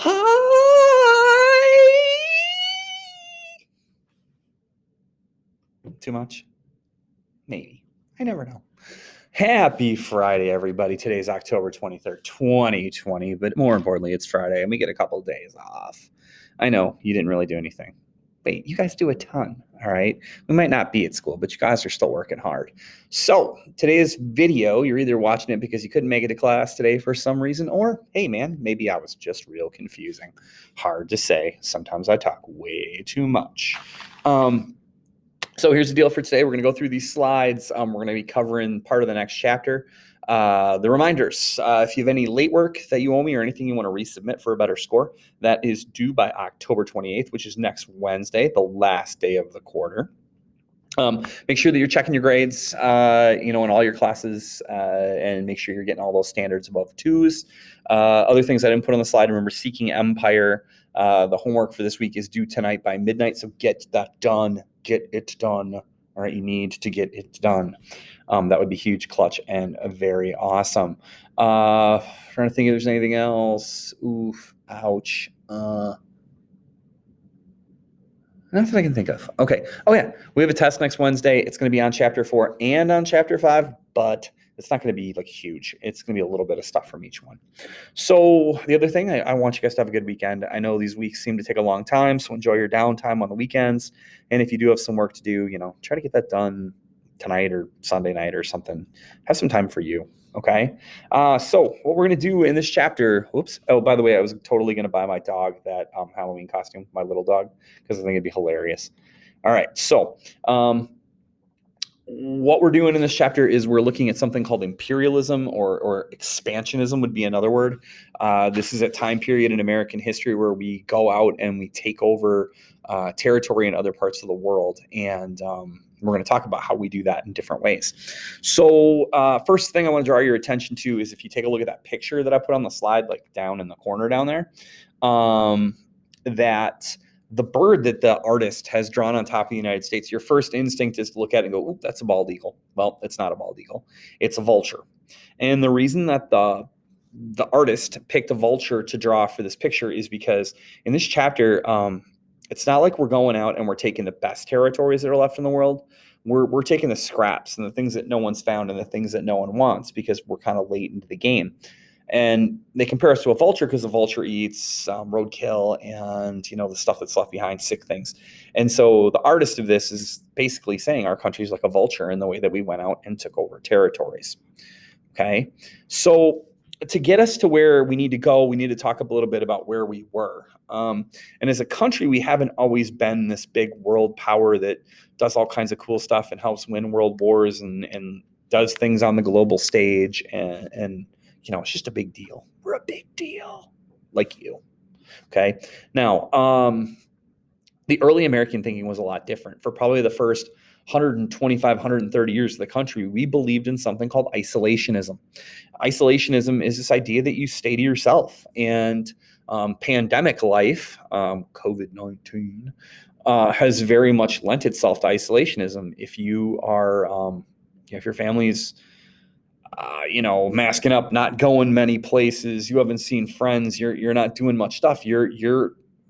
Hi. Too much? Maybe. I never know. Happy Friday, everybody. Today's October 23rd, 2020, but more importantly, it's Friday and we get a couple of days off. I know you didn't really do anything. Wait, you guys do a ton, all right? We might not be at school, but you guys are still working hard. So today's video, you're either watching it because you couldn't make it to class today for some reason, or, hey, man, maybe I was just real confusing. Hard to say. Sometimes I talk way too much. So here's the deal for today. We're going to go through these slides. We're going to be covering part of the next chapter. The reminders, if you have any late work that you owe me or anything you want to resubmit for a better score, that is due by October 28th, which is next Wednesday, the last day of the quarter. Make sure that you're checking your grades, in all your classes, and make sure you're getting all those standards above 2s. Other things I didn't put on the slide, remember Seeking Empire. The homework for this week is due tonight by midnight, so get that done. Get it done. All right, you need to get it done. That would be huge, clutch, and very awesome. Trying to think if there's anything else. Oof, ouch. Nothing I can think of. Okay. Oh, yeah. We have a test next Wednesday. It's going to be on Chapter 4 and on Chapter 5, but it's not going to be like huge. It's going to be a little bit of stuff from each one. So the other thing, I want you guys to have a good weekend. I know these weeks seem to take a long time, so enjoy your downtime on the weekends. And if you do have some work to do, try to get that done tonight or Sunday night or something. Have some time for you. Okay. So what we're going to do in this chapter, oh, by the way, I was totally going to buy my dog that Halloween costume, my little dog, because I think it'd be hilarious. All right. So what we're doing in this chapter is we're looking at something called imperialism or expansionism would be another word. This is a time period in American history where we go out and we take over territory in other parts of the world. And we're going to talk about how we do that in different ways. So first thing I want to draw your attention to is if you take a look at that picture that I put on the slide, like down in the corner down there, that the bird that the artist has drawn on top of the United States, your first instinct is to look at it and go, "Ooh, that's a bald eagle." Well, it's not a bald eagle. It's a vulture. And the reason that the artist picked a vulture to draw for this picture is because in this chapter, it's not like we're going out and we're taking the best territories that are left in the world. We're taking the scraps and the things that no one's found and the things that no one wants because we're kind of late into the game. And they compare us to a vulture because the vulture eats roadkill and, the stuff that's left behind, sick things. And so the artist of this is basically saying our country's like a vulture in the way that we went out and took over territories. Okay. So to get us to where we need to go, we need to talk a little bit about where we were. And as a country, we haven't always been this big world power that does all kinds of cool stuff and helps win world wars and does things on the global stage and it's just a big deal. We're a big deal, like you. Okay. Now, the early American thinking was a lot different. For probably the first 125, 130 years of the country, we believed in something called isolationism. Isolationism is this idea that you stay to yourself. And pandemic life, COVID-19, has very much lent itself to isolationism. If you are, if your family's masking up, not going many places, you haven't seen friends, you're not doing much stuff, you're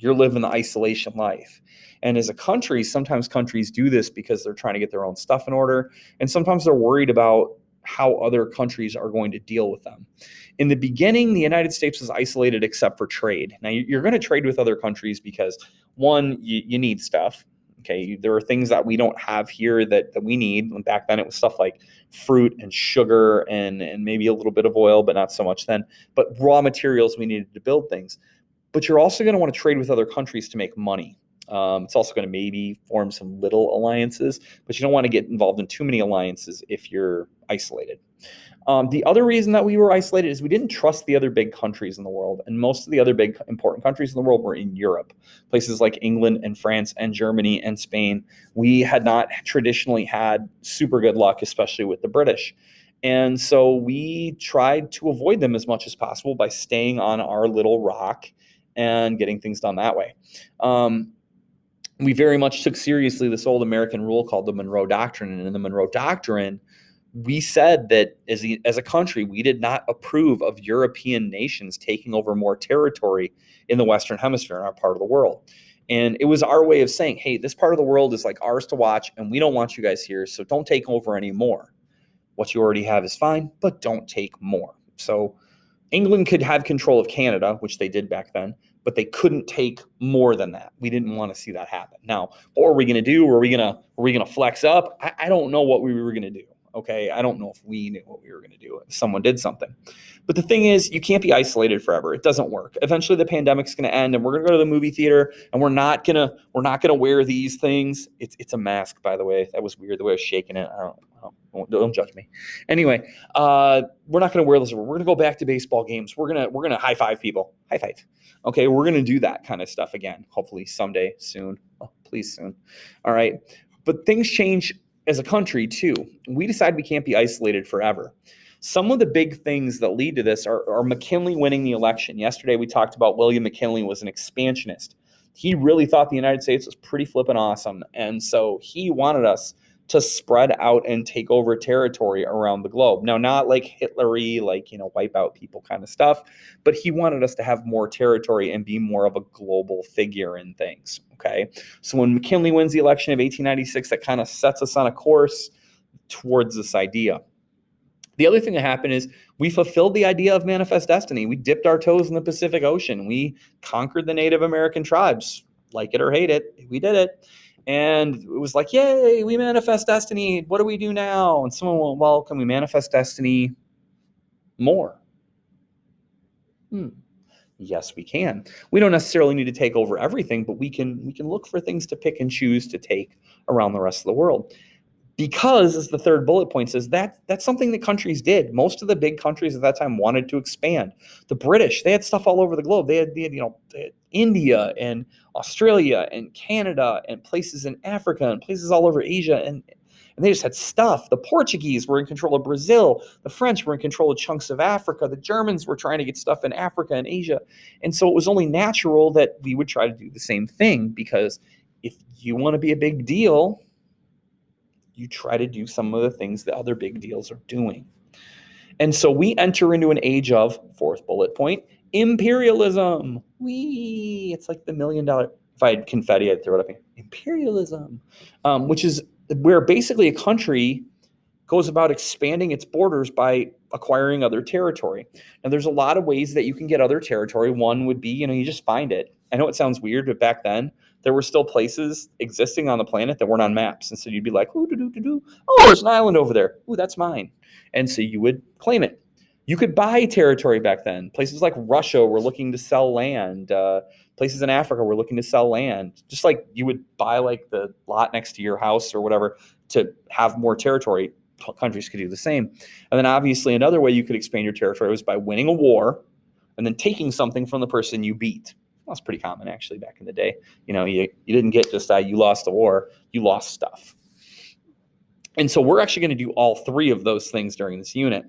living the isolation life. And as a country, sometimes countries do this because they're trying to get their own stuff in order, and sometimes they're worried about how other countries are going to deal with them. In the beginning, the United States was isolated except for trade. Now, you're going to trade with other countries because, one, you need stuff. Okay, there are things that we don't have here that we need. And back then, it was stuff like fruit and sugar and maybe a little bit of oil, but not so much then. But raw materials we needed to build things. But you're also going to want to trade with other countries to make money. It's also going to maybe form some little alliances, but you don't want to get involved in too many alliances if you're isolated. The other reason that we were isolated is we didn't trust the other big countries in the world. And most of the other big important countries in the world were in Europe. Places like England and France and Germany and Spain. We had not traditionally had super good luck, especially with the British. And so we tried to avoid them as much as possible by staying on our little rock and getting things done that way. We very much took seriously this old American rule called the Monroe Doctrine. And in the Monroe Doctrine, We said that as a country, we did not approve of European nations taking over more territory in the Western Hemisphere, in our part of the world. And it was our way of saying, hey, this part of the world is like ours to watch, and we don't want you guys here, so don't take over anymore. What you already have is fine, but don't take more. So England could have control of Canada, which they did back then, but they couldn't take more than that. We didn't want to see that happen. Now, what were we going to do? Were we going to flex up? I don't know what we were going to do. Okay, I don't know if we knew what we were going to do if someone did something. But the thing is, you can't be isolated forever. It doesn't work. Eventually, the pandemic's going to end, and we're going to go to the movie theater, and we're not gonna wear these things. It's a mask, by the way. That was weird the way I was shaking it. Don't judge me. Anyway, we're not going to wear those. We're going to go back to baseball games. We're gonna high five people. High five. Okay, we're going to do that kind of stuff again. Hopefully someday, soon. Oh, please, soon. All right, but things change as a country too. We decide we can't be isolated forever. Some of the big things that lead to this are McKinley winning the election. Yesterday we talked about William McKinley was an expansionist. He really thought the United States was pretty flippin' awesome. And so he wanted us to spread out and take over territory around the globe. Now, not like Hitler-y, like, wipe out people kind of stuff, but he wanted us to have more territory and be more of a global figure in things, okay? So when McKinley wins the election of 1896, that kind of sets us on a course towards this idea. The other thing that happened is we fulfilled the idea of manifest destiny. We dipped our toes in the Pacific Ocean. We conquered the Native American tribes. Like it or hate it, we did it. And it was like, yay, we manifest destiny. What do we do now? And someone went, well, can we manifest destiny more? Yes, we can. We don't necessarily need to take over everything, but we can look for things to pick and choose to take around the rest of the world. Because, as the third bullet point says, that's something that countries did. Most of the big countries at that time wanted to expand. The British, they had stuff all over the globe. They had India and Australia and Canada and places in Africa and places all over Asia, and they just had stuff. The Portuguese were in control of Brazil. The French were in control of chunks of Africa. The Germans were trying to get stuff in Africa and Asia. And so it was only natural that we would try to do the same thing, because if you want to be a big deal, you try to do some of the things that other big deals are doing. And so we enter into an age of, fourth bullet point, imperialism. It's like the $1 million. If I had confetti, I'd throw it up here. Imperialism, which is where basically a country goes about expanding its borders by acquiring other territory. Now, there's a lot of ways that you can get other territory. One would be, you just find it. I know it sounds weird, but back then, there were still places existing on the planet that weren't on maps. And so you'd be like, oh, there's an island over there. Ooh, that's mine. And so you would claim it. You could buy territory back then. Places like Russia were looking to sell land. Places in Africa were looking to sell land. Just like you would buy like the lot next to your house or whatever to have more territory. Countries could do the same. And then obviously another way you could expand your territory was by winning a war and then taking something from the person you beat. That's pretty common actually back in the day. You didn't get just you lost the war, you lost stuff. And so we're actually going to do all three of those things during this unit.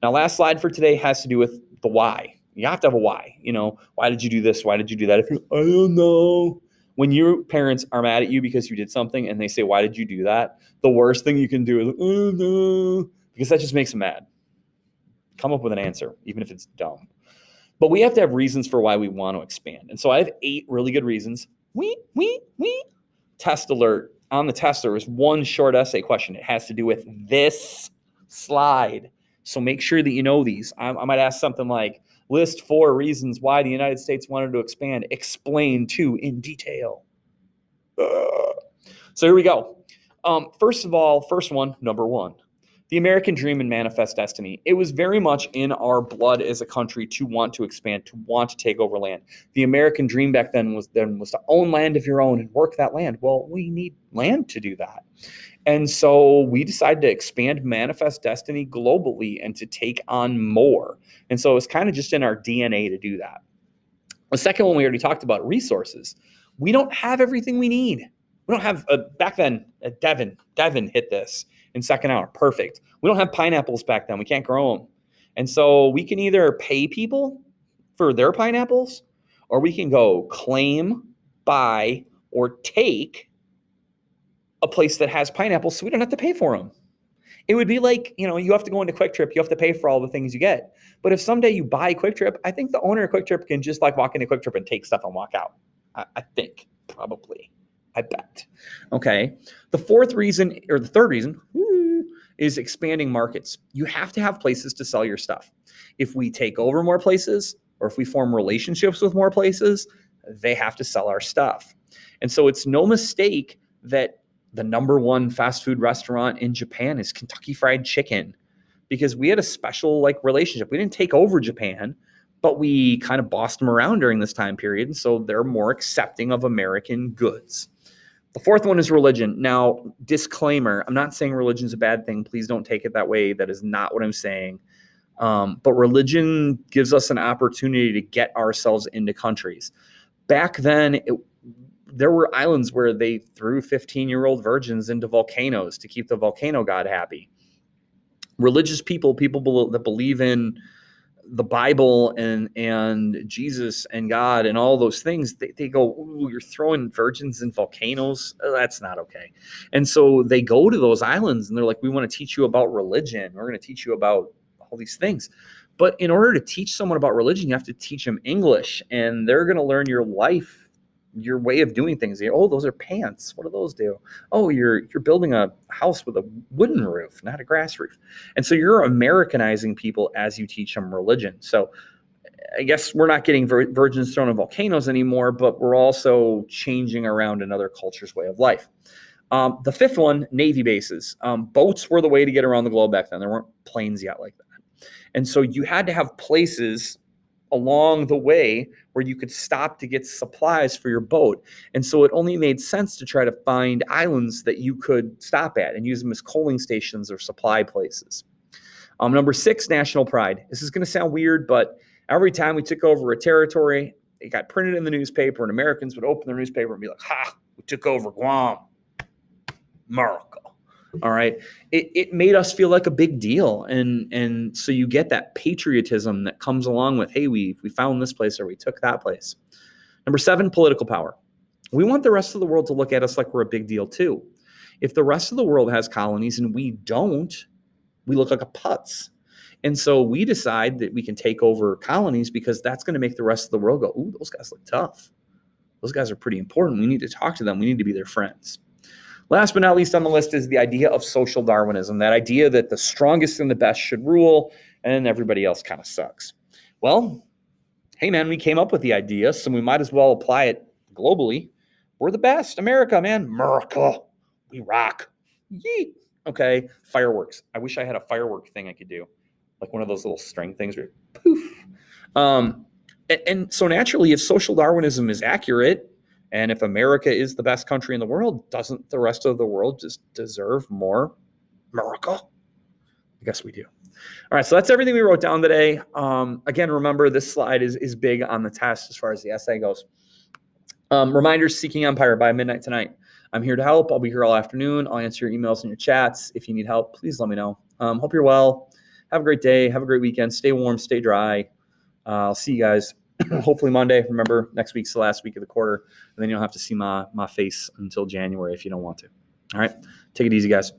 Now, last slide for today has to do with the why. You have to have a why. Why did you do this? Why did you do that? If you're, I don't know. When your parents are mad at you because you did something and they say, why did you do that? The worst thing you can do is, oh no, because that just makes them mad. Come up with an answer, even if it's dumb. But we have to have reasons for why we want to expand. And so I have 8 really good reasons. Test alert. On the test, there was one short essay question. It has to do with this slide. So make sure that you know these. I might ask something like, list 4 reasons why the United States wanted to expand. Explain 2 in detail. So here we go. First of all, first one, number 1. The American dream and manifest destiny. It was very much in our blood as a country to want to expand, to want to take over land. The American dream back then was to own land of your own and work that land. Well, we need land to do that. And so we decided to expand manifest destiny globally and to take on more. And so it's kind of just in our DNA to do that. The second one we already talked about, resources. We don't have everything we need. We don't have, back then, Devin hit this in second hour. Perfect. We don't have pineapples back then. We can't grow them. And so we can either pay people for their pineapples, or we can go claim, buy, or take a place that has pineapples so we don't have to pay for them. It would be like, you have to go into Quick Trip, you have to pay for all the things you get. But if someday you buy Quick Trip, I think the owner of Quick Trip can just like walk into Quick Trip and take stuff and walk out. I think, probably. I bet. Okay. The third reason is expanding markets. You have to have places to sell your stuff. If we take over more places, or if we form relationships with more places, they have to sell our stuff. And so it's no mistake that the number one fast food restaurant in Japan is Kentucky Fried Chicken, because we had a special relationship. We didn't take over Japan, but we kind of bossed them around during this time period. And so they're more accepting of American goods. The fourth one is religion. Now, disclaimer, I'm not saying religion is a bad thing. Please don't take it that way. That is not what I'm saying. But religion gives us an opportunity to get ourselves into countries. Back then, there were islands where they threw 15-year-old virgins into volcanoes to keep the volcano god happy. Religious people that believe in the Bible and Jesus and God and all those things, they go, ooh, you're throwing virgins in volcanoes? That's not okay. And so they go to those islands and they're like, we want to teach you about religion. We're going to teach you about all these things. But in order to teach someone about religion, you have to teach them English, and they're going to learn your life, your way of doing things. Oh, those are pants. What do those do? Oh, you're building a house with a wooden roof, not a grass roof. And so you're Americanizing people as you teach them religion. So I guess we're not getting virgins thrown in volcanoes anymore, but we're also changing around another culture's way of life. The fifth one, Navy bases. Boats were the way to get around the globe back then. There weren't planes yet like that. And so you had to have places along the way where you could stop to get supplies for your boat. And so it only made sense to try to find islands that you could stop at and use them as coaling stations or supply places. Number 6, national pride. This is going to sound weird, but every time we took over a territory, it got printed in the newspaper, and Americans would open their newspaper and be like, ha, we took over Guam, America. All right. It made us feel like a big deal. And so you get that patriotism that comes along with, hey, we found this place or we took that place. Number 7, political power. We want the rest of the world to look at us like we're a big deal too. If the rest of the world has colonies and we don't, we look like a putz. And so we decide that we can take over colonies because that's going to make the rest of the world go, ooh, those guys look tough. Those guys are pretty important. We need to talk to them. We need to be their friends. Last but not least on the list is the idea of social Darwinism, that idea that the strongest and the best should rule and everybody else kind of sucks. Well, hey, man, we came up with the idea, so we might as well apply it globally. We're the best. America, man. America. We rock. Yeet. Okay, fireworks. I wish I had a firework thing I could do, like one of those little string things where poof. And so naturally, if social Darwinism is accurate, and if America is the best country in the world, doesn't the rest of the world just deserve more America? I guess we do. All right, so that's everything we wrote down today. Again, remember, this slide is big on the test as far as the essay goes. Reminders, Seeking Empire by midnight tonight. I'm here to help. I'll be here all afternoon. I'll answer your emails and your chats. If you need help, please let me know. Hope you're well. Have a great day. Have a great weekend. Stay warm. Stay dry. I'll see you guys hopefully Monday. Remember, next week's the last week of the quarter, and then you don't have to see my face until January if you don't want to. All right, take it easy, guys.